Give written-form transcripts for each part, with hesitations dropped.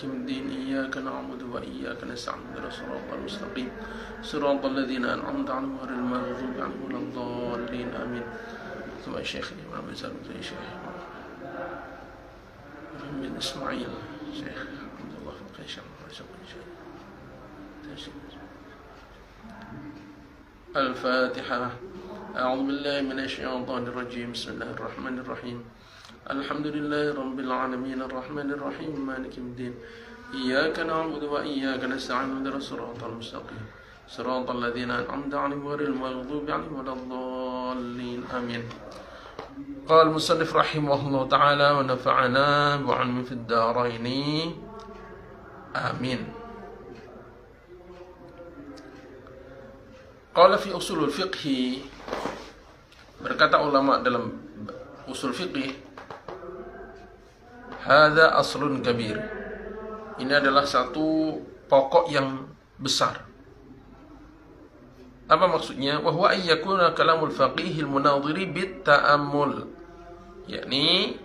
مالك يوم الدين إياك نعبد وإياك نستعين اهدنا الصراط المستقيم صراط الذين أنعمت عليهم غير المغضوب عليهم ولا الضالين آمين. ثم الشيخ الإمام زي الشيخ محمد إسماعيل شيخ عبد الله فقيه الفاتحة. أعوذ بالله من الشيطان الرجيم. بسم الله الرحمن الرحيم. الحمد لله رب العالمين الرحمن الرحيم مالك يوم الدين إياك نعبد وإياك نستعين اهدنا الصراط المستقيم صراط الذين أنعمت عليهم غير المغضوب عليهم ولا الضالين آمين. قال المصنف رحمه الله تعالى ونفعنا بعلم في الدارين آمين. قال في usul fiqh, berkata ulama dalam usul fiqh, hadza aslun kabir, ini adalah satu pokok yang besar. Apa maksudnya? Wa huwa ay yakuna kalamul faqihil munadhiri bit ta'ammul, yakni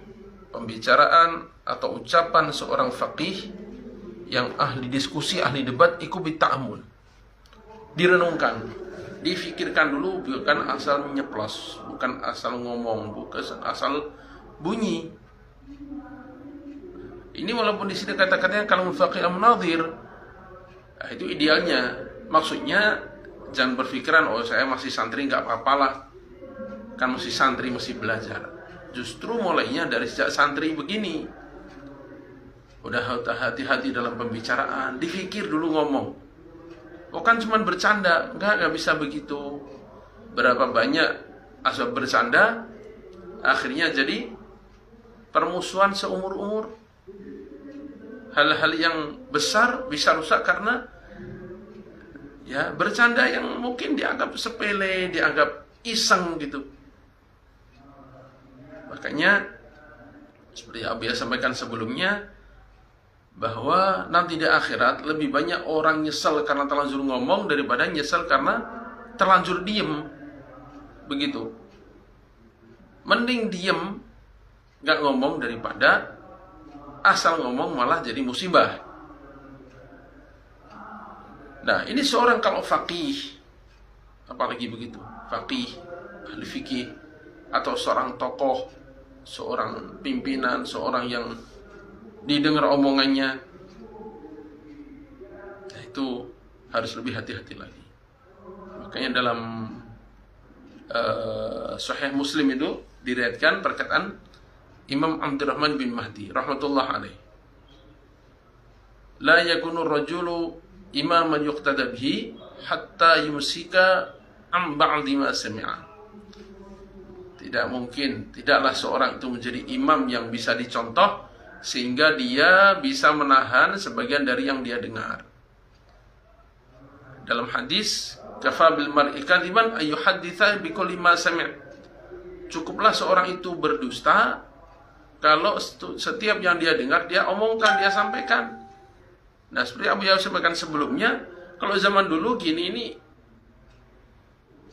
pembicaraan atau ucapan seorang faqih yang ahli diskusi, ahli debat, itu bit ta'ammul, direnungkan, difikirkan dulu, bukan asal nyeplos, bukan asal ngomong, bukan asal bunyi. Ini walaupun di sini kata-katanya kalamul faqih al-munadhir, itu idealnya. Maksudnya jangan berpikiran, oh saya masih santri nggak apa-apalah, kan masih santri, masih belajar. Justru mulainya dari sejak santri begini, udah hati-hati dalam pembicaraan, difikir dulu ngomong. Bukan cuma bercanda, enggak bisa begitu. Berapa banyak asal bercanda, akhirnya jadi permusuhan seumur-umur. Hal-hal yang besar bisa rusak karena ya bercanda yang mungkin dianggap sepele, dianggap iseng gitu. Makanya seperti yang Abi sampaikan sebelumnya, bahwa nanti di akhirat lebih banyak orang nyesel karena terlanjur ngomong daripada nyesel karena terlanjur diem. Begitu. Mending diem gak ngomong daripada asal ngomong malah jadi musibah. Nah, ini seorang kalau faqih, apalagi begitu, faqih, ahli fikih, atau seorang tokoh, seorang pimpinan, seorang yang didengar omongannya, nah, itu harus lebih hati-hati lagi. Makanya dalam Sahih Muslim itu diriwayatkan perkataan Imam Abdurrahman bin Mahdi rahmatullah alaih, la yakunu rajulu imaman yuqtada bihi hatta yumsika am ba'di ma sami'a. Tidak mungkin, tidaklah seorang itu menjadi imam yang bisa dicontoh sehingga dia bisa menahan sebagian dari yang dia dengar. Dalam hadis, kafa bil mar'i kadiban ayyuhadditsa bi kulli ma sami'. Cukuplah seorang itu berdusta kalau setiap yang dia dengar dia omongkan, dia sampaikan. Nah, seperti Abu Yahya sampaikan sebelumnya, kalau zaman dulu gini ini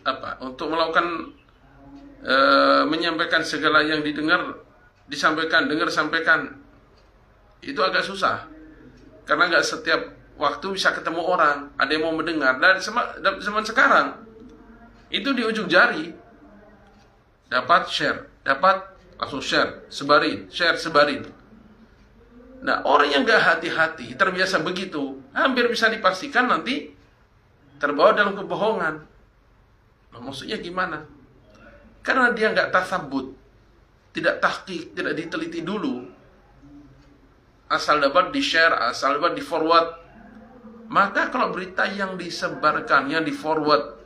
apa? Untuk melakukan menyampaikan segala yang didengar, disampaikan, dengar, sampaikan, itu agak susah, karena nggak setiap waktu bisa ketemu orang, ada yang mau mendengar. Dan zaman sekarang itu di ujung jari, dapat share, dapat langsung share, sebarin, share, sebarin. Nah, orang yang nggak hati-hati, terbiasa begitu, hampir bisa dipastikan nanti terbawa dalam kebohongan. Nah, maksudnya gimana? Karena dia nggak tasabut, tidak tahqiq, tidak diteliti dulu, asal dapat di-share, asal dapat di-forward. Maka kalau berita yang disebarkan, yang di-forward,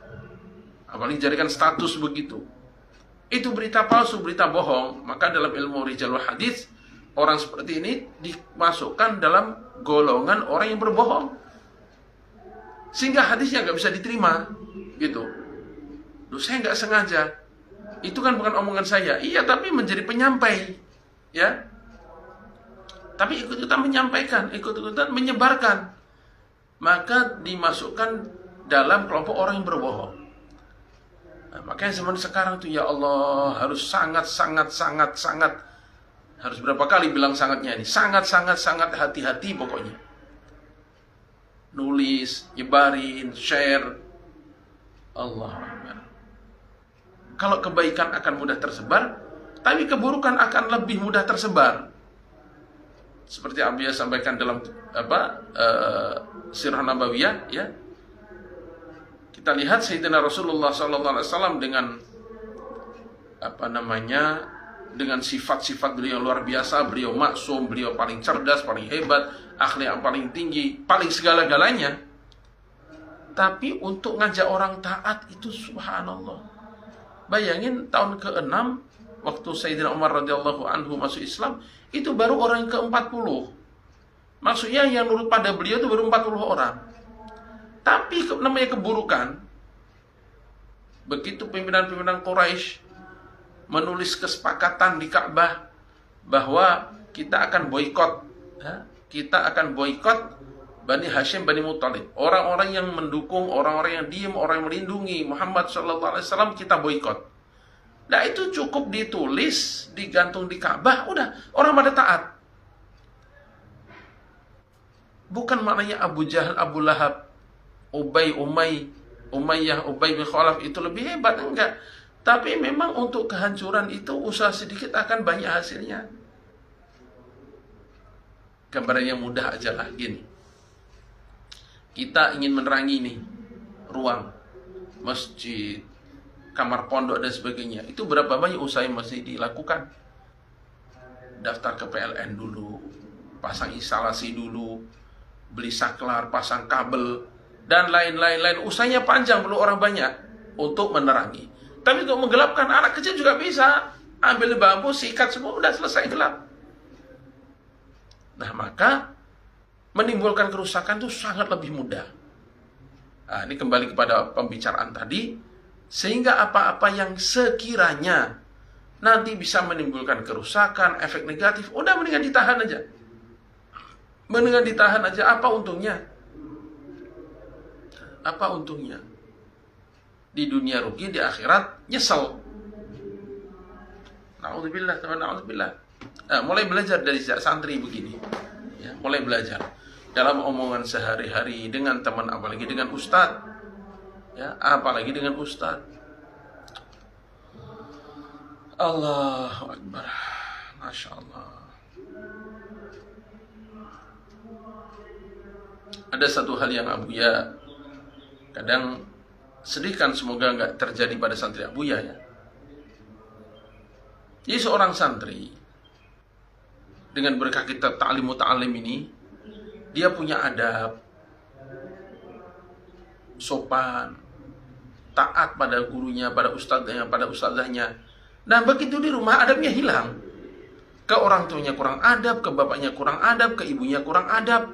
apalagi jadikan status begitu, itu berita palsu, berita bohong, maka dalam ilmu rijal wal hadis, orang seperti ini dimasukkan dalam golongan orang yang berbohong, sehingga hadisnya nggak bisa diterima, gitu. Loh, saya nggak sengaja, itu kan bukan omongan saya. Iya, tapi menjadi penyampai, ya. Tapi ikut-ikutan menyampaikan, ikut-ikutan menyebarkan, maka dimasukkan dalam kelompok orang yang berbohong. Nah, makanya zaman sekarang tuh ya Allah harus sangat Harus berapa kali bilang sangatnya ini? Sangat hati-hati pokoknya. Nulis, nyebarin, share. Allah Akbar. Kalau kebaikan akan mudah tersebar, tapi keburukan akan lebih mudah tersebar. Seperti Abu sampaikan dalam Sirah Nabawiyah, ya. Kita lihat Sayyidina Rasulullah SAW dengan dengan sifat-sifat beliau yang luar biasa. Beliau maksum, beliau paling cerdas, paling hebat, akhlak yang paling tinggi, paling segala-galanya. Tapi untuk ngajak orang taat itu subhanallah. Bayangin tahun ke-6 waktu Sayyidina Umar radhiyallahu anhu masuk Islam, itu baru orang ke-40. Maksudnya yang nurut pada beliau itu baru 40 orang. Tapi namanya keburukan. Begitu pimpinan-pimpinan Quraisy menulis kesepakatan di Ka'bah bahwa kita akan boikot, Bani Hashim, Bani Muthalib, orang-orang yang mendukung, orang-orang yang diam, orang yang melindungi Muhammad SAW, kita boikot. Nah itu cukup ditulis, digantung di Ka'bah, udah orang pada taat. Bukan maknanya Abu Jahal, Abu Lahab, Umayyah, Ubay bin Khalaf itu lebih hebat, enggak. Tapi memang untuk kehancuran itu usaha sedikit akan banyak hasilnya. Gambaran yang mudah aja lah, gini. Kita ingin menerangi nih ruang masjid, kamar pondok dan sebagainya. Itu berapa banyak usaha yang mesti dilakukan? Daftar ke PLN dulu, pasang instalasi dulu, beli saklar, pasang kabel, dan lain-lain. Usahanya panjang, perlu orang banyak untuk menerangi. Tapi untuk menggelapkan, anak kecil juga bisa. Ambil bambu, sikat semua, udah selesai gelap. Nah maka menimbulkan kerusakan itu sangat lebih mudah. Nah, ini kembali kepada pembicaraan tadi. Sehingga apa-apa yang sekiranya nanti bisa menimbulkan kerusakan, efek negatif, udah mendingan ditahan aja. Mendingan ditahan aja, apa untungnya? Apa untungnya? Di dunia rugi, di akhirat nyesel. Na'udzubillah, teman, na'udzubillah. Nah, mulai belajar dari santri begini. Ya, mulai belajar dalam omongan sehari-hari dengan teman, apalagi dengan ustadz. Ya, apalagi dengan ustadz. Allahu Akbar. Masya Allah. Ada satu hal yang Abuya kadang sedihkan, semoga nggak terjadi pada santri Abuya ya. Jadi seorang santri dengan berkah kitab Ta'lim Muta'allim ini, dia punya adab, sopan, taat pada gurunya, pada ustadzahnya. Nah begitu di rumah adabnya hilang. Ke orang tuanya kurang adab, ke bapaknya kurang adab, ke ibunya kurang adab,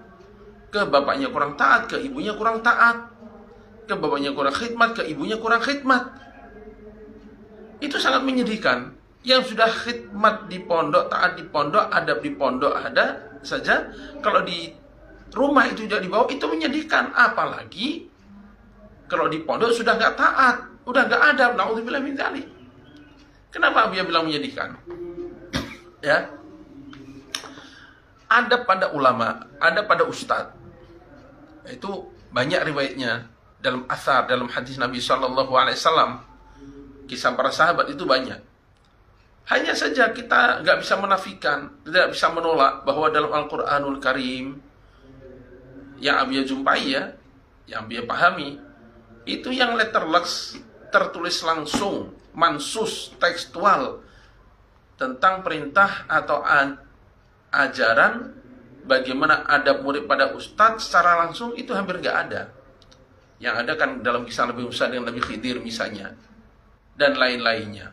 ke bapaknya kurang taat, ke ibunya kurang taat, ke bapaknya kurang khidmat, ke ibunya kurang khidmat. Itu sangat menyedihkan. Yang sudah khidmat di pondok, taat di pondok, adab di pondok ada saja, kalau di rumah itu tidak dibawa, itu menyedihkan. Apalagi kalau di pondok sudah nggak taat, udah nggak adab. Na'udzubillah min dzalik. Kenapa Abuya bilang menyedihkan? Ya, adab pada ulama, adab pada ustadz, itu banyak riwayatnya dalam athar, dalam hadis Nabi SAW. Kisah para sahabat itu banyak. Hanya saja kita nggak bisa menafikan, tidak bisa menolak bahwa dalam Al-Quranul Karim yang Abuya jumpai ya, yang Abuya pahami, itu yang letterlux, tertulis langsung, mansus, tekstual, tentang perintah atau ajaran bagaimana adab murid pada ustadz secara langsung, itu hampir nggak ada. Yang ada kan dalam kisah Nabi Musa dengan Nabi Khidir misalnya, dan lain-lainnya.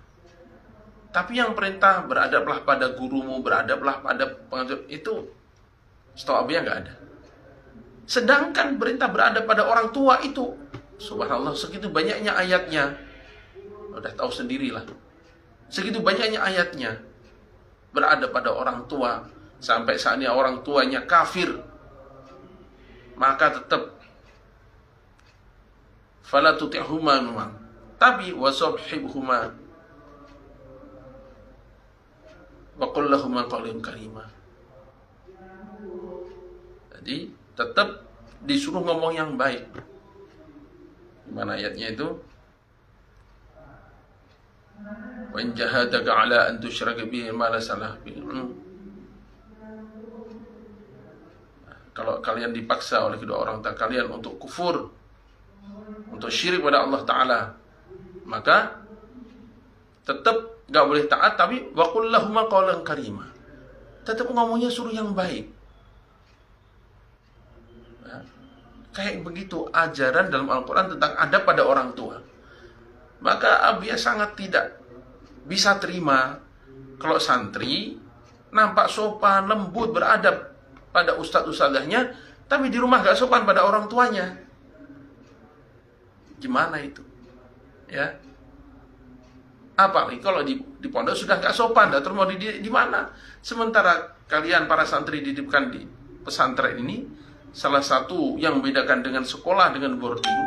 Tapi yang perintah beradablah pada gurumu, beradablah pada pengajar, itu setahu Abuya nggak ada. Sedangkan perintah beradab pada orang tua itu, subhanallah, segitu banyaknya ayatnya. Udah tahu sendirilah. Segitu banyaknya ayatnya beradab pada orang tua, sampai saatnya orang tuanya kafir, maka tetap fala tuti'huma, tapi wasabhibhuma wa qul lahum qawlan karima. Jadi tetap disuruh ngomong yang baik. Gimana ayatnya itu? Wa in jahadaka ala an tusyraka bihi ma la salah bihi. Kalau kalian dipaksa oleh kedua orang tua kalian untuk kufur, untuk syirik pada Allah Ta'ala, maka tetap gak boleh taat, tapi wa qul lahum qawlan karima. Tetap ngomongnya suruh yang baik. Nah, kayak begitu ajaran dalam Al-Quran tentang adab pada orang tua. Maka Abiyah sangat tidak bisa terima kalau santri nampak sopan, lembut, beradab pada ustadz-ustadzahnya, tapi di rumah gak sopan pada orang tuanya. Gimana itu? Ya. Apalagi kalau di pondok sudah gak sopan, terus mau di mana? Sementara kalian para santri dididikkan di pesantren ini, salah satu yang membedakan dengan sekolah dengan boarding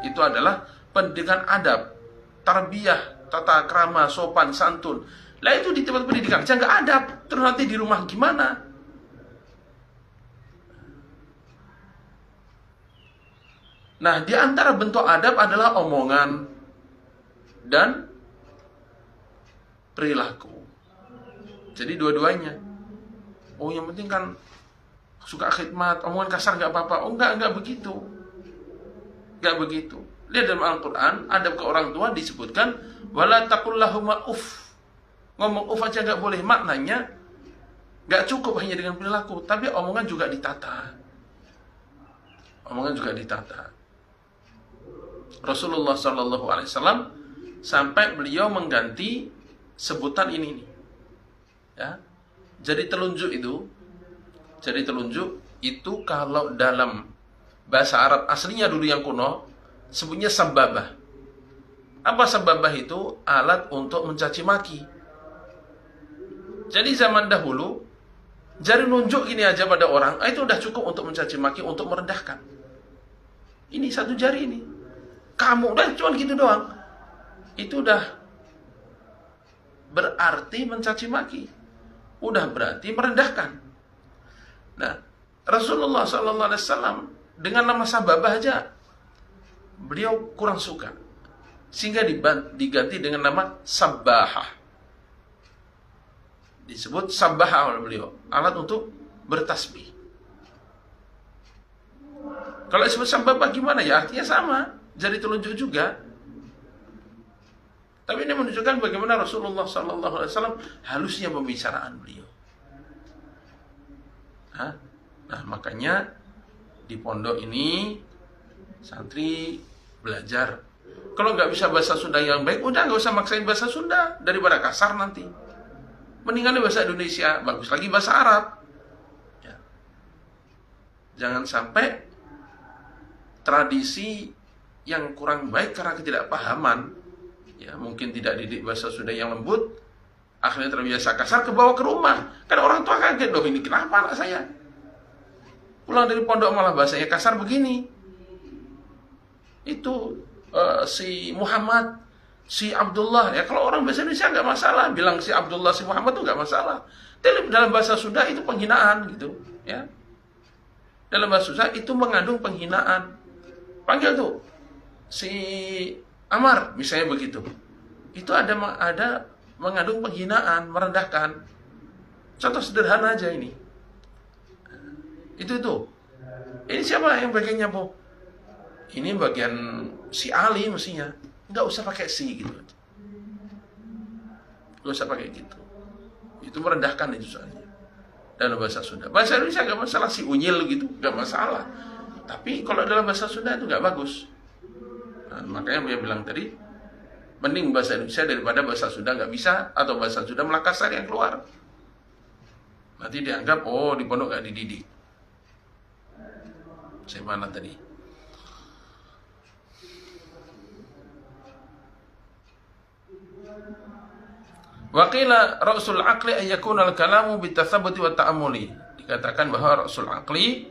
itu adalah pendidikan adab, tarbiyah, tata krama, sopan, santun. Lah itu di tempat pendidikan aja nggak adab, terus nanti di rumah gimana? Nah, di antara bentuk adab adalah omongan dan perilaku. Jadi dua-duanya. Oh, yang penting kan suka khidmat, omongan kasar nggak apa-apa. Oh, enggak begitu. Enggak begitu. Lihat dalam Al-Quran, adab ke orang tua disebutkan wala taqul lahuma uff. Ngomong uff aja nggak boleh. Maknanya nggak cukup hanya dengan perilaku, tapi omongan juga ditata. Omongan juga ditata. Rasulullah SAW sampai beliau mengganti sebutan ini nih. Ya. Jadi telunjuk itu kalau dalam bahasa Arab aslinya dulu yang kuno sebutnya sababah. Apa sababah itu? Alat untuk mencaci maki. Jadi zaman dahulu jari nunjuk gini aja pada orang, itu udah cukup untuk mencaci maki, untuk merendahkan. Ini satu jari ini. Kamu udah cuma gitu doang. Itu udah berarti mencaci maki. Udah berarti merendahkan. Nah, Rasulullah SAW dengan nama sababah aja beliau kurang suka, sehingga diganti dengan nama sabbahah. Disebut sabbahah oleh beliau, alat untuk bertasbih. Kalau disebut sababah gimana ya? Artinya sama, jari telunjuk juga. Tapi ini menunjukkan bagaimana Rasulullah SAW halusnya pembicaraan beliau. Nah, makanya di pondok ini santri belajar. Kalau nggak bisa bahasa Sunda yang baik, udah nggak usah maksain bahasa Sunda, daripada kasar nanti. Mendingan bahasa Indonesia, bagus lagi bahasa Arab. Ya. Jangan sampai tradisi yang kurang baik karena ketidakpahaman, ya mungkin tidak didik bahasa Sunda yang lembut, akhirnya terbiasa kasar, kebawa ke rumah. Kan orang tua kaget, loh ini kenapa anak saya pulang dari pondok malah bahasanya kasar begini. Itu si Muhammad, si Abdullah, ya kalau orang bahasa Indonesia nggak masalah, bilang si Abdullah, si Muhammad itu nggak masalah. Tapi dalam bahasa Sunda itu penghinaan gitu, ya. Dalam bahasa Sunda itu mengandung penghinaan. Panggil tuh si Amar, misalnya begitu. Itu ada mengandung penghinaan, merendahkan. Contoh sederhana aja ini. Itu. Ini siapa yang bagiannya, Bu? Ini bagian si Ali mestinya. Nggak usah pakai si gitu. Nggak usah pakai gitu. Itu merendahkan itu soalnya. Dalam bahasa Sunda. Bahasa Indonesia nggak masalah, si unyil gitu, nggak masalah. Tapi kalau dalam bahasa Sunda itu nggak bagus. Nah, makanya dia bilang tadi, mending bahasa Indonesia daripada bahasa Sunda nggak bisa, atau bahasa Sunda malah kasar yang keluar. Nanti dianggap, oh di pondok nggak dididik. Saya mana tadi? Waqila ra'sul aqli ayyakuna al-kalamu bitathabuti wa ta'amuli. Dikatakan bahwa ra'sul aqli,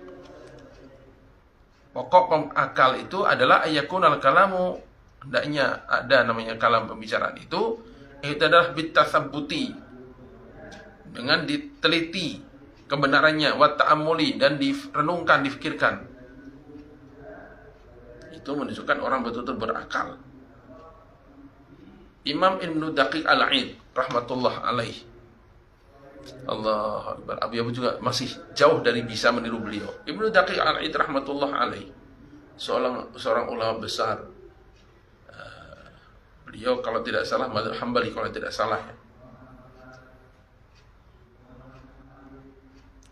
pokok akal itu adalah ayyakuna al-kalamu, hendaknya ada namanya kalam pembicaraan itu adalah bitathabuti, dengan diteliti kebenarannya, wa ta'ammuli, dan direnungkan, difikirkan. Itu menunjukkan orang betul-betul berakal. Imam Ibnu Daqiq Al-Aid rahmatullah alaih, Allah Akbar, Abu juga masih jauh dari bisa meniru beliau. Ibnu Daqiq Al-Aid rahmatullah alaih, seorang ulama besar. Beliau kalau tidak salah mazhab Hambali, kalau tidak salah ya.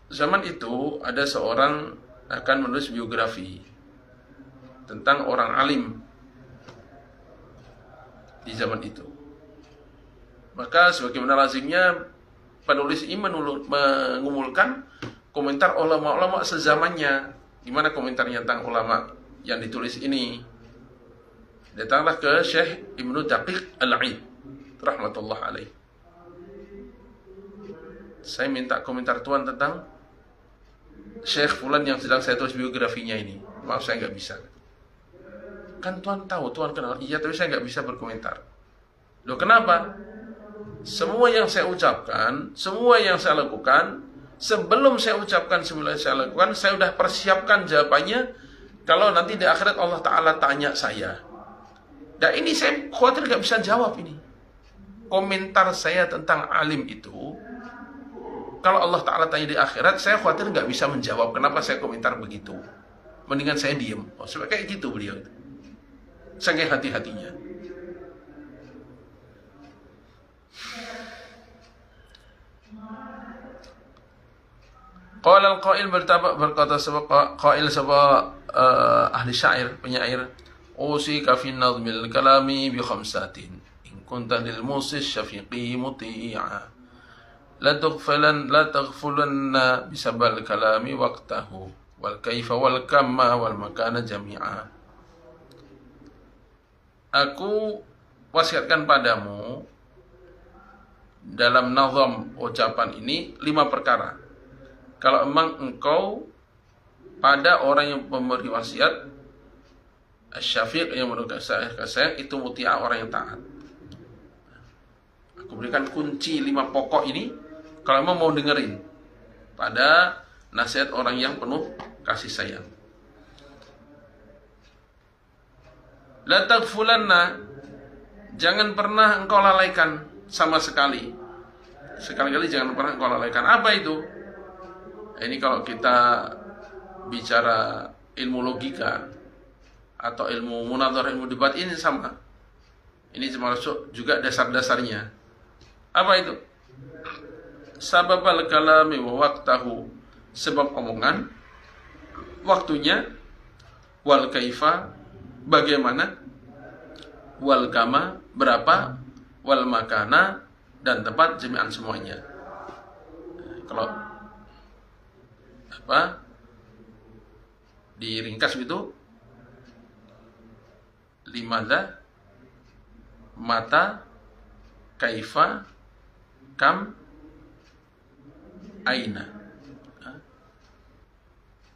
Zaman itu ada seorang akan menulis biografi tentang orang alim di zaman itu. Maka sebagaimana lazimnya penulis ini mengumulkan komentar ulama-ulama sezamannya. Gimana komentarnya tentang ulama yang ditulis ini? Datanglah ke Syekh Ibnu Daqiq Al-Aid rahmatullah alaih. Saya minta komentar Tuan tentang Syekh Fulan yang sedang saya tulis biografinya ini. Maaf, saya nggak bisa. Kan Tuan tahu, Tuan kenal. Iya, tapi saya nggak bisa berkomentar. Loh, kenapa? Semua yang saya ucapkan, semua yang saya lakukan, sebelum saya ucapkan, sebelum saya lakukan, saya sudah persiapkan jawabannya. Kalau nanti di akhirat Allah Ta'ala tanya saya. Dan ini saya khawatir nggak bisa jawab ini. Komentar saya tentang alim itu, kalau Allah Ta'ala tanya di akhirat, saya khawatir nggak bisa menjawab. Kenapa saya komentar begitu? Mendingan saya diem. Oh, kayak gitu beliau itu. Saking hati-hatinya. Qala al-qail, berkata qail sebab ahli syair, penyair, usika fi nazmil kalami bi khamsatin in kunta lil musis syafiqi muti'a la taghfulanna bisabal kalami waqtahu wal kaifa wal kamma wal makana jami'a. Aku wasiatkan padamu dalam nazam ucapan ini 5 perkara. Kalau memang engkau pada orang yang memberi wasiat, Syafiq yang menurut saya itu muti'a, orang yang taat. Aku berikan kunci 5 pokok ini kalau memang mau dengerin pada nasihat orang yang penuh kasih sayang. La taghfulanna, jangan pernah engkau lalaikan sama sekali. Sekali-kali jangan pernah engkau lalaikan. Apa itu? Ini kalau kita bicara ilmu logika atau ilmu munadharah, ilmu debat, ini sama. Ini termasuk juga dasar-dasarnya. Apa itu? Sababal kalami wa waqtahu, sebab omongan, waktunya, wal kaifa, bagaimana, wal kama, berapa, wal makana, dan tempat, jami'an semuanya. Kalau apa diringkas itu, limadha, mata, kaifa, kam, aina.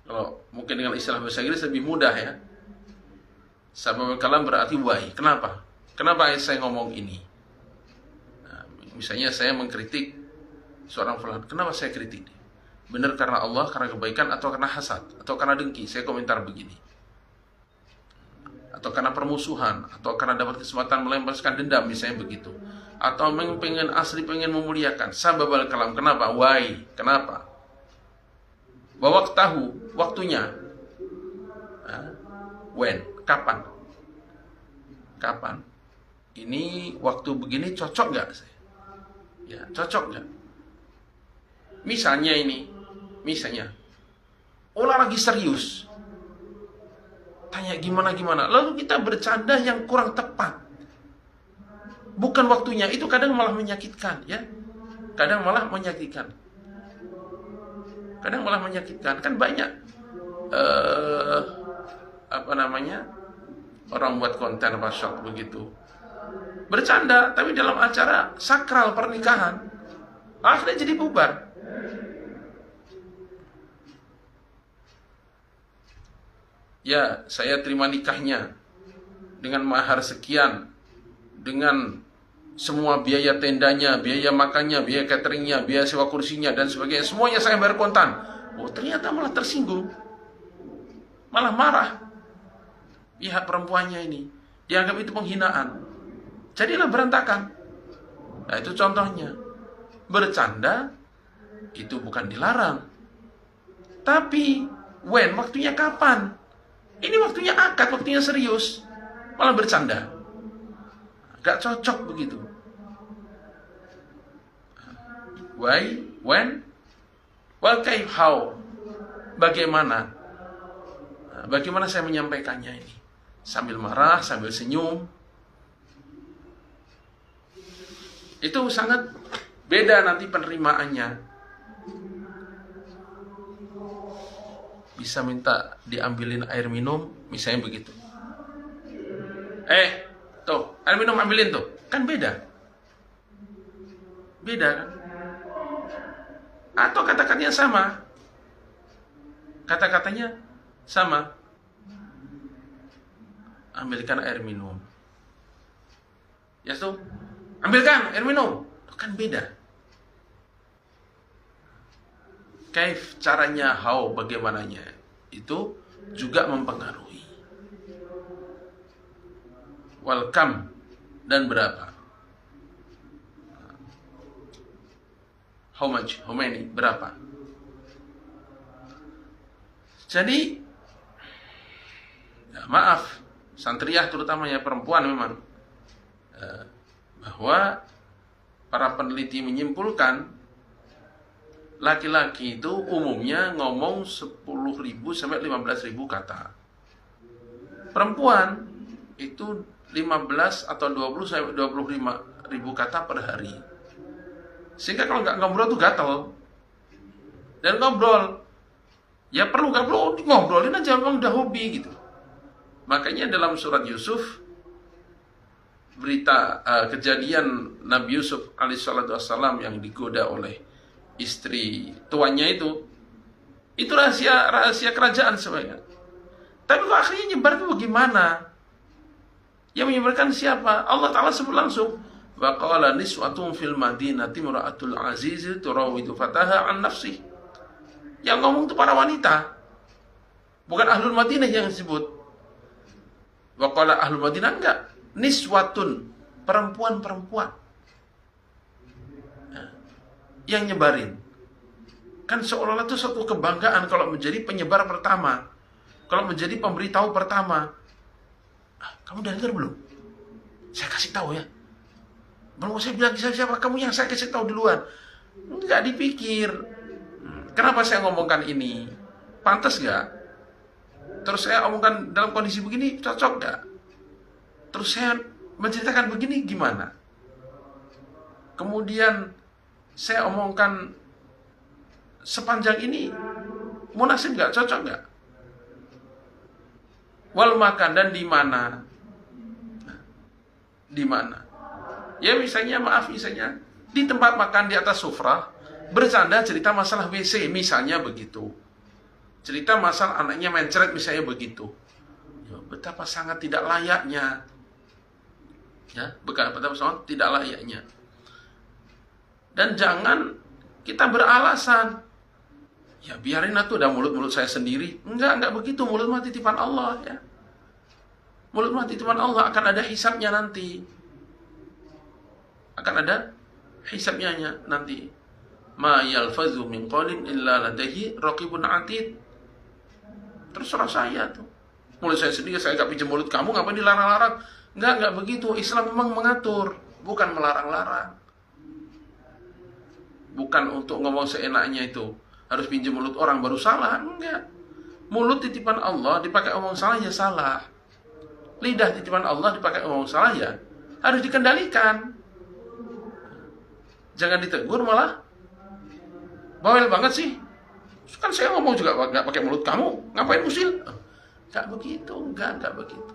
Kalau mungkin dengan istilah bahasa Inggris lebih mudah ya. Sabab kalam berarti why. Kenapa? Kenapa saya ngomong ini? Nah, misalnya saya mengkritik seorang fulan. Kenapa saya kritik dia? Benar karena Allah, karena kebaikan, atau karena hasad, atau karena dengki? Saya komentar begini. Atau karena permusuhan, atau karena dapat kesempatan melepaskan dendam, misalnya begitu. Atau pengen asli, pengen memuliakan. Sababal kalam, kenapa? Why? Kenapa? Bahwa tahu waktunya. When? Kapan? Kapan? Ini waktu begini cocok nggak? Ya, cocok nggak? Misalnya orang lagi serius, tanya gimana, lalu kita bercanda yang kurang tepat, bukan waktunya, itu kadang malah menyakitkan, ya. Kadang malah menyakitkan. Kan banyak orang buat konten pasok begitu, bercanda, tapi dalam acara sakral pernikahan akhirnya jadi bubar. Ya, saya terima nikahnya dengan mahar sekian, dengan semua biaya tendanya, biaya makannya, biaya cateringnya, biaya sewa kursinya, dan sebagainya, semuanya saya bayar kontan. Oh, ternyata malah tersinggung, malah marah pihak perempuannya ini, dianggap itu penghinaan. Jadilah berantakan. Nah, itu contohnya. Bercanda itu bukan dilarang, tapi waktunya kapan? Ini waktunya akad, waktunya serius, malah bercanda. Gak cocok begitu. Why? When? Well, how? Bagaimana? Bagaimana saya menyampaikannya ini? Sambil marah, sambil senyum. Itu sangat beda nanti penerimaannya. Bisa minta diambilin air minum, misalnya begitu. Tuh, air minum ambilin tuh. Kan beda. Beda kan? Atau kata-katanya sama. Kata-katanya sama. Ambilkan air minum. Ya tuh, ambilkan air minum. Kan beda. Kaif caranya, how bagaimananya, itu juga mempengaruhi. Welcome dan berapa? How much? How many? Berapa? Jadi, ya maaf, santriyah terutama ya perempuan memang, bahwa para peneliti menyimpulkan laki-laki itu umumnya ngomong 10.000 sampai 15.000 kata. Perempuan itu 15 atau 20 sampai 25.000 kata per hari. Sehingga kalau nggak ngobrol tuh gatel. Dan ngobrol, ya perlu ngobrolin aja, memang udah hobi gitu. Makanya dalam surat Yusuf, berita kejadian Nabi Yusuf alaihissalatu wassalam yang digoda oleh istri tuannya itu rahasia kerajaan sebenarnya. Tapi kok akhirnya nyebar itu bagaimana? Yang menyebarkan siapa? Allah Ta'ala sebut langsung, wa qala niswatun fil madinati imra'atul aziz turawidu fataha an nafsih. Yang ngomong itu para wanita, bukan ahlul Madinah yang disebut. Wa qala ahlul Madinah, enggak, niswatun, perempuan-perempuan yang nyebarin. Kan seolah-olah itu suatu kebanggaan kalau menjadi penyebar pertama, kalau menjadi pemberitahu pertama. Kamu udah dengar belum? Saya kasih tahu ya. Belum saya bilang siapa kamu, yang saya kasih tahu duluan. Enggak dipikir. Kenapa saya ngomongkan ini? Pantas gak? Terus saya omongkan dalam kondisi begini, cocok gak? Terus saya menceritakan begini, gimana? Kemudian saya omongkan sepanjang ini, munasib gak? Cocok gak? Wal makan, dan di mana? Di mana? Ya misalnya, misalnya di tempat makan di atas sufrah, bercanda cerita masalah WC, misalnya begitu. Cerita masalah anaknya mencret, misalnya begitu. Ya, betapa sangat tidak layaknya. Ya, betapa sangat tidak layaknya. Dan jangan kita beralasan, ya biarin itu udah mulut saya sendiri. Enggak begitu. Mulut mah titipan Allah ya. Mulut mah titipan Allah, akan ada hisabnya nanti. Akan ada hisabnya nanti. Ma yalfazu min qawlin illa ladaihi raqibun atid. Terserah saya tuh. Mulut saya sendiri, saya enggak pinjam mulut kamu, ngapain dilarang-larang? Enggak begitu. Islam memang mengatur, bukan melarang-larang. Bukan untuk ngomong seenaknya itu. Harus pinjam mulut orang baru salah. Enggak. Mulut titipan Allah, dipakai omong salah ya salah. Lidah titipan Allah, dipakai omong salah ya harus dikendalikan. Jangan ditegur malah bawel banget sih. Kan saya ngomong juga nggak pakai mulut kamu, ngapain usil? Nggak begitu, nggak begitu.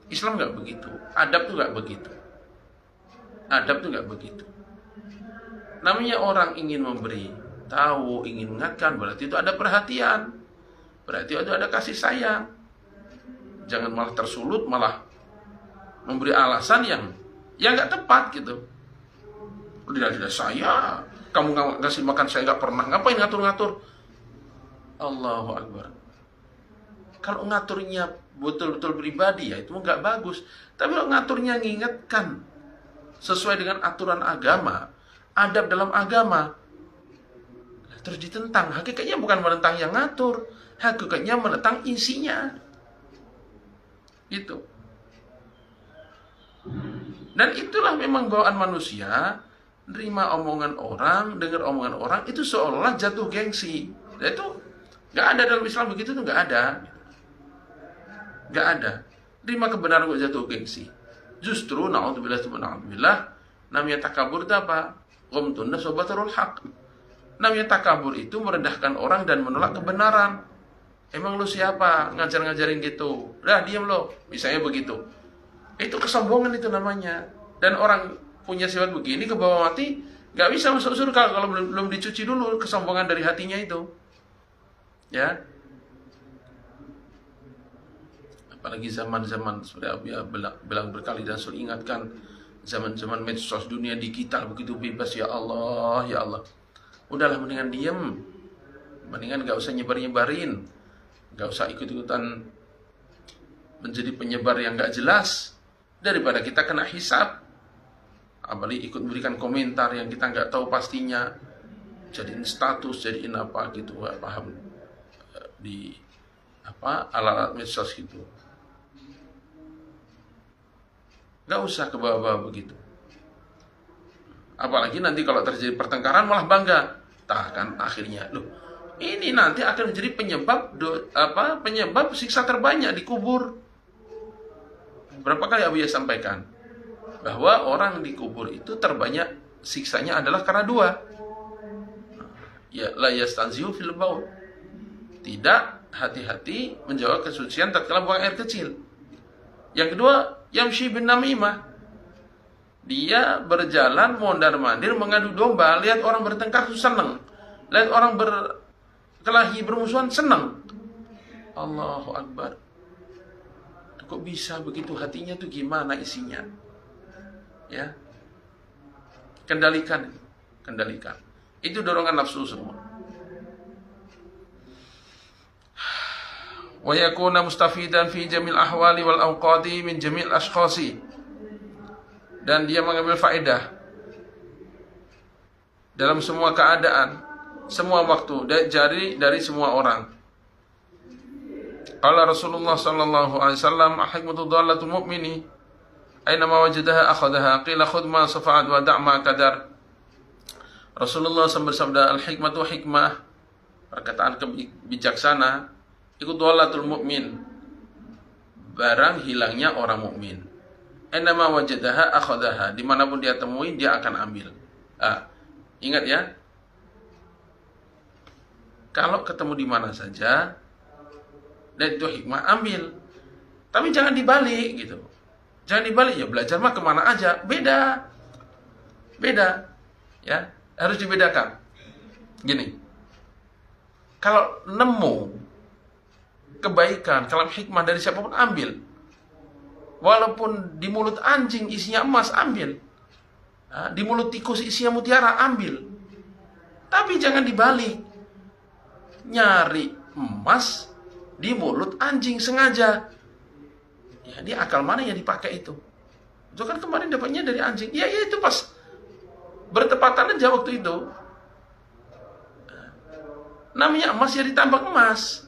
Islam nggak begitu. Adab tuh nggak begitu. Adab tuh nggak begitu. Namanya orang ingin memberi tahu, ingin mengingatkan, berarti itu ada perhatian, berarti itu ada kasih sayang. Jangan malah tersulut, malah memberi alasan yang yang nggak tepat gitu. Tidak saya, kamu nggak ngasih makan saya nggak pernah, ngapain ngatur-ngatur? Allahu Akbar. Kalau ngaturnya betul-betul pribadi ya itu nggak bagus. Tapi kalau ngaturnya ngingetkan sesuai dengan aturan agama, adab dalam agama, terus ditentang, hakikatnya bukan menentang yang ngatur, hakikatnya menentang isinya. Itu. Dan itulah memang bawaan manusia, nerima omongan orang, dengar omongan orang, itu seolah-olah jatuh gengsi. Dan itu nggak ada dalam Islam begitu, tuh nggak ada. Nggak ada. Terima kebenaran kok jatuh gengsi. Justru na'udzubillah, namanya takabur itu apa? Ghamtun nas wa batarul haq. Namanya takabur itu merendahkan orang dan menolak kebenaran. Emang lu siapa ngajar-ngajarin gitu? Udah diam lo, misalnya begitu. Itu kesombongan itu namanya. Dan orang punya sifat begini ke bawah mati, nggak bisa masuk surga kalau belum dicuci dulu kesombongan dari hatinya itu. Ya. Apalagi zaman-zaman seperti Abu bilang berkali dan selalu ingatkan, zaman-zaman medsos dunia digital begitu bebas, ya Allah, ya Allah. Udahlah mendingan diem, mendingan gak usah nyebar-nyebarin, gak usah ikut-ikutan menjadi penyebar yang gak jelas, daripada kita kena hisab. Apalagi ikut memberikan komentar yang kita gak tahu pastinya, jadiin status, jadiin apa gitu, gak paham di apa alat-alat medsos gitu. Gak usah ke bawah-bawah begitu. Apalagi nanti kalau terjadi pertengkaran malah bangga. Kan akhirnya, loh, ini nanti akan menjadi penyebab siksa terbanyak di kubur. Berapa kali Abu Yahya sampaikan bahwa orang di kubur itu terbanyak siksanya adalah karena dua. Ya, la yastanzihu fil baul. Tidak hati-hati menjaga kesucian tatkala buang air kecil. Yang kedua, yamshi bin namimah. Dia berjalan mondar-mandir mengadu domba, lihat orang bertengkar itu senang, lihat orang berkelahi bermusuhan senang. Allahu Akbar. Kok bisa begitu, hatinya tuh gimana isinya? Ya. Kendalikan. Itu dorongan nafsu semua. Wa yakuna mustafidan fi jamil ahwali wal awqati min jamil ashkhasi. Dan dia mengambil faedah dalam semua keadaan, semua waktu, dari semua orang. Qala Rasulullah sallallahu alaihi wasallam, "Hikmatu dhallatul mu'mini aina ma wajadaha akhadhaha, qila khudh ma safa'at wa da' ma kadar." Rasulullah bersabda, "Al-hikmatu hikmah," perkataan bijaksana, "ikut dhallatul mu'min," barang hilangnya orang mukmin. Enama wajadaha akhadaha, dimanapun dia temui dia akan ambil. Ingat ya, kalau ketemu di mana saja dan itu hikmah, ambil. Tapi jangan dibalik gitu. Jangan dibalik, ya belajar mah kemana aja, beda, ya harus dibedakan. Gini, kalau nemu kebaikan, kalau hikmah dari siapapun ambil. Walaupun di mulut anjing isinya emas, ambil. Di mulut tikus isinya mutiara, ambil. Tapi jangan dibalik. Nyari emas di mulut anjing sengaja. Ya, dia akal mana yang dipakai itu? Itu kan kemarin dapatnya dari anjing. Ya itu pas bertepatan aja waktu itu. Namanya emas ya ditambang emas.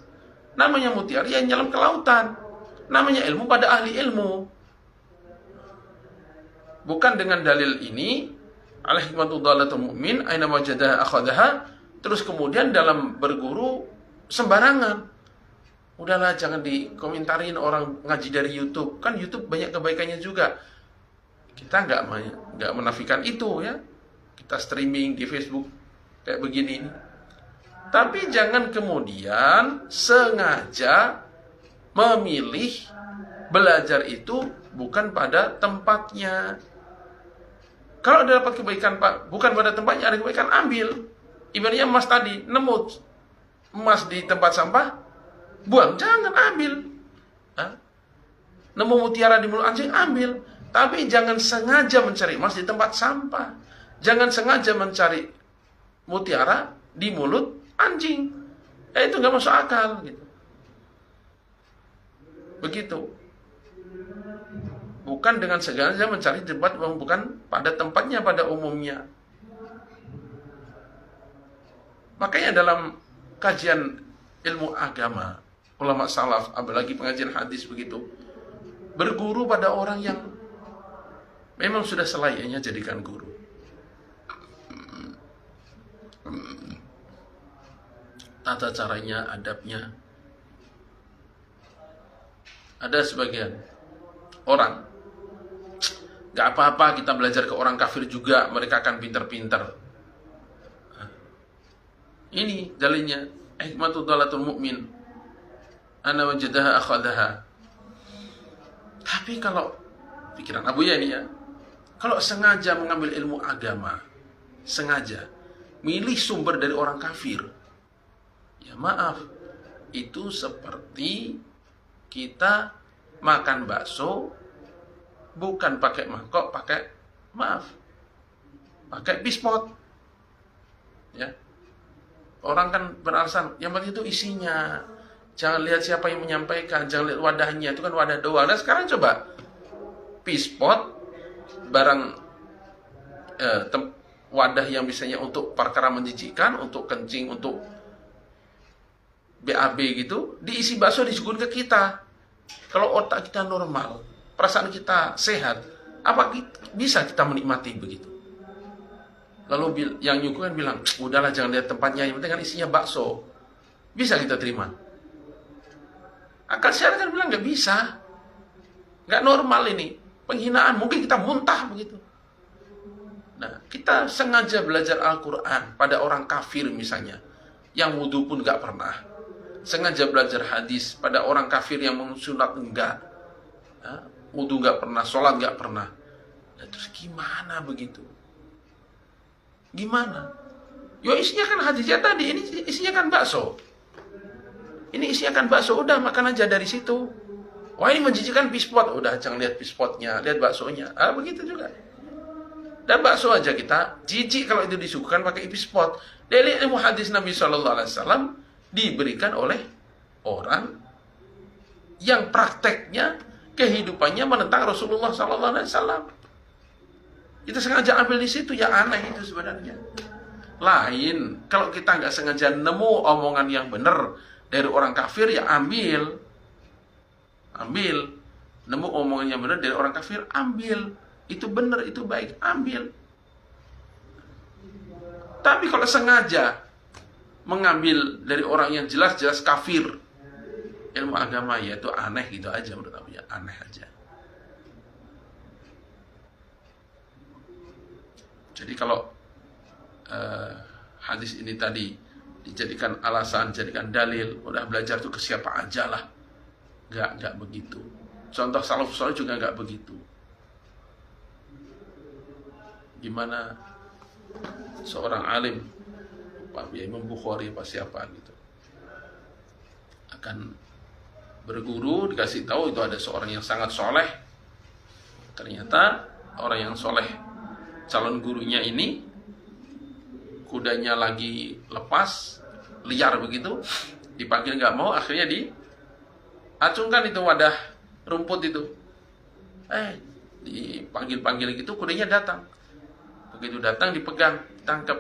Namanya mutiara ya nyelam ke lautan. Namanya ilmu pada ahli ilmu. Bukan dengan dalil ini, al-hikmatu dhallatul mu'min aina wajadaha akhadaha, terus kemudian dalam berguru sembarangan. Udahlah, jangan dikomentarin orang ngaji dari YouTube. Kan YouTube banyak kebaikannya juga. Kita nggak menafikan itu ya. Kita streaming di Facebook kayak begini. Tapi jangan kemudian sengaja memilih belajar itu bukan pada tempatnya. Kalau ada dapat kebaikan Pak, bukan pada tempatnya, ada kebaikan, ambil. Ibaratnya emas tadi, nemu emas di tempat sampah, buang, jangan ambil. Nemu mutiara di mulut anjing, ambil. Tapi jangan sengaja mencari emas di tempat sampah. Jangan sengaja mencari mutiara di mulut anjing. Itu nggak masuk akal gitu. Begitu. Bukan dengan sengaja mencari tempat yang bukan pada tempatnya, pada umumnya. Makanya dalam kajian ilmu agama, ulama salaf, apalagi pengajian hadis begitu, berguru pada orang yang memang sudah selayaknya jadikan guru. Tata caranya, adabnya. Ada sebagian orang, gak apa-apa kita belajar ke orang kafir juga, mereka akan pintar-pintar. Ini dalilnya, hikmatu dhalatul mu'min, ana wajadaha akhadaha. Tapi kalau pikiran Abu Ya ini ya, kalau sengaja mengambil ilmu agama, sengaja milih sumber dari orang kafir, ya maaf, itu seperti kita makan bakso bukan pakai mangkok, pakai pispot. Ya. Orang kan beralasan, yang penting itu isinya. Jangan lihat siapa yang menyampaikan, jangan lihat wadahnya, itu kan wadah doang. Nah, sekarang coba pispot, barang wadah yang misalnya untuk perkara menjijikan, untuk kencing, untuk BAB gitu, diisi bakso disuguhin ke kita. Kalau otak kita normal, perasaan kita sehat, apa bisa kita menikmati begitu? Lalu yang nyuguhin bilang, udahlah jangan lihat tempatnya, yang penting kan isinya bakso. Bisa kita terima? Akal sehat kan bilang nggak bisa, nggak normal ini, penghinaan. Mungkin kita muntah begitu. Nah, kita sengaja belajar Al-Quran pada orang kafir misalnya, yang wudhu pun nggak pernah. Sengaja belajar hadis pada orang kafir yang sunat enggak, wudhu nggak pernah, sholat nggak pernah. Nah, terus gimana begitu? Gimana? Yo isinya kan hadisnya tadi, ini isinya kan bakso. Ini isinya kan bakso, udah makan aja dari situ. Wah ini menjijikan pispot, udah jangan lihat pispotnya, lihat baksonya. Begitu juga. Dan bakso aja kita jijik kalau itu disuguhkan pakai pispot. Dari ilmu hadis Nabi SAW diberikan oleh orang yang prakteknya kehidupannya menentang Rasulullah SAW. Kita sengaja ambil di situ, ya aneh itu sebenarnya. Lain, kalau kita nggak sengaja nemu omongan yang benar dari orang kafir, ya ambil. Nemu omongan yang benar dari orang kafir, ambil. Itu benar, itu baik, ambil. Tapi kalau sengaja mengambil dari orang yang jelas-jelas kafir, ilmu agama, ya itu aneh gitu aja menurut aku, ya aneh aja. Jadi kalau hadis ini tadi dijadikan alasan, jadikan dalil, udah belajar tuh ke siapa aja lah. Nggak begitu. Contoh salafus saleh juga nggak begitu. Gimana seorang alim, Pak Imam Bukhari apa siapa gitu, akan berguru, dikasih tahu itu ada seorang yang sangat soleh. Ternyata orang yang soleh, calon gurunya ini kudanya lagi lepas, liar begitu, dipanggil nggak mau, akhirnya diacungkan itu wadah rumput itu. Dipanggil-panggil gitu, kudanya datang. Begitu datang dipegang, ditangkap.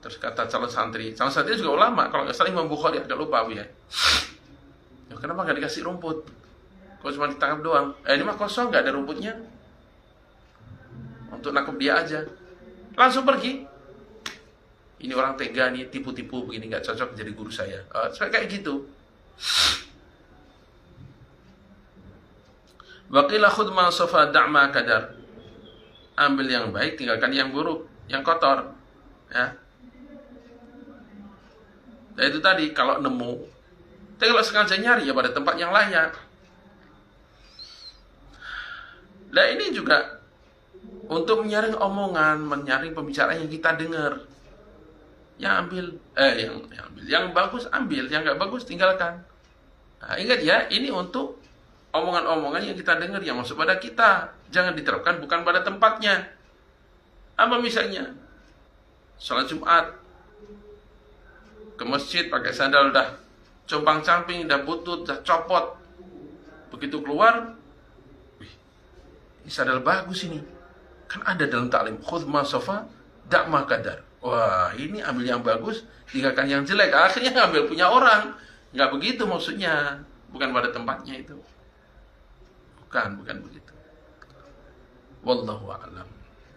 Terus kata calon santri juga ulama, kalau nggak salah Imam Bukhari, agak lupa ya. Kenapa nggak dikasih rumput? Kok cuma ditangkap doang? Ini mah kosong, nggak ada rumputnya. Untuk nangkep dia aja, langsung pergi. Ini orang tega nih, tipu-tipu begini, nggak cocok jadi guru saya. Kayak gitu. Waqilah khudh ma safa da'ma kadar. Ambil yang baik, tinggalkan yang buruk, yang kotor. Ya. Nah itu tadi, kalau nemu. Tapi kalau sengaja nyari ya pada tempat yang layak. Nah ini juga untuk menyaring omongan, menyaring pembicaraan yang kita dengar. Yang ambil, yang bagus ambil, yang nggak bagus tinggalkan. Nah, ingat ya, ini untuk omongan-omongan yang kita dengar yang masuk pada kita. Jangan diterapkan bukan pada tempatnya. Apa misalnya? Salat Jumat, ke masjid pakai sandal dah compang-camping, dah butut, dah copot. Begitu keluar, wih, ini sandal bagus ini. Kan ada dalam taklim, khudh ma safa, dak ma qadar. Wah, ini ambil yang bagus, tinggalkan yang jelek. Akhirnya ngambil punya orang. Nggak begitu maksudnya. Bukan pada tempatnya itu. Bukan begitu. Wallahu a'lam.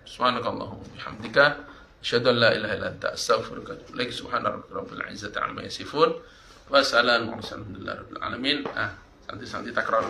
Subhanakallahumma bihamdika asyhadu an la ilaha illa anta astaghfiruka wa atubu ilaik. Subhana rabbika rabbil izzati amma yasifun. Wassalamu alaikum warahmatullahi wabarakatuh. Santai-santai takrar.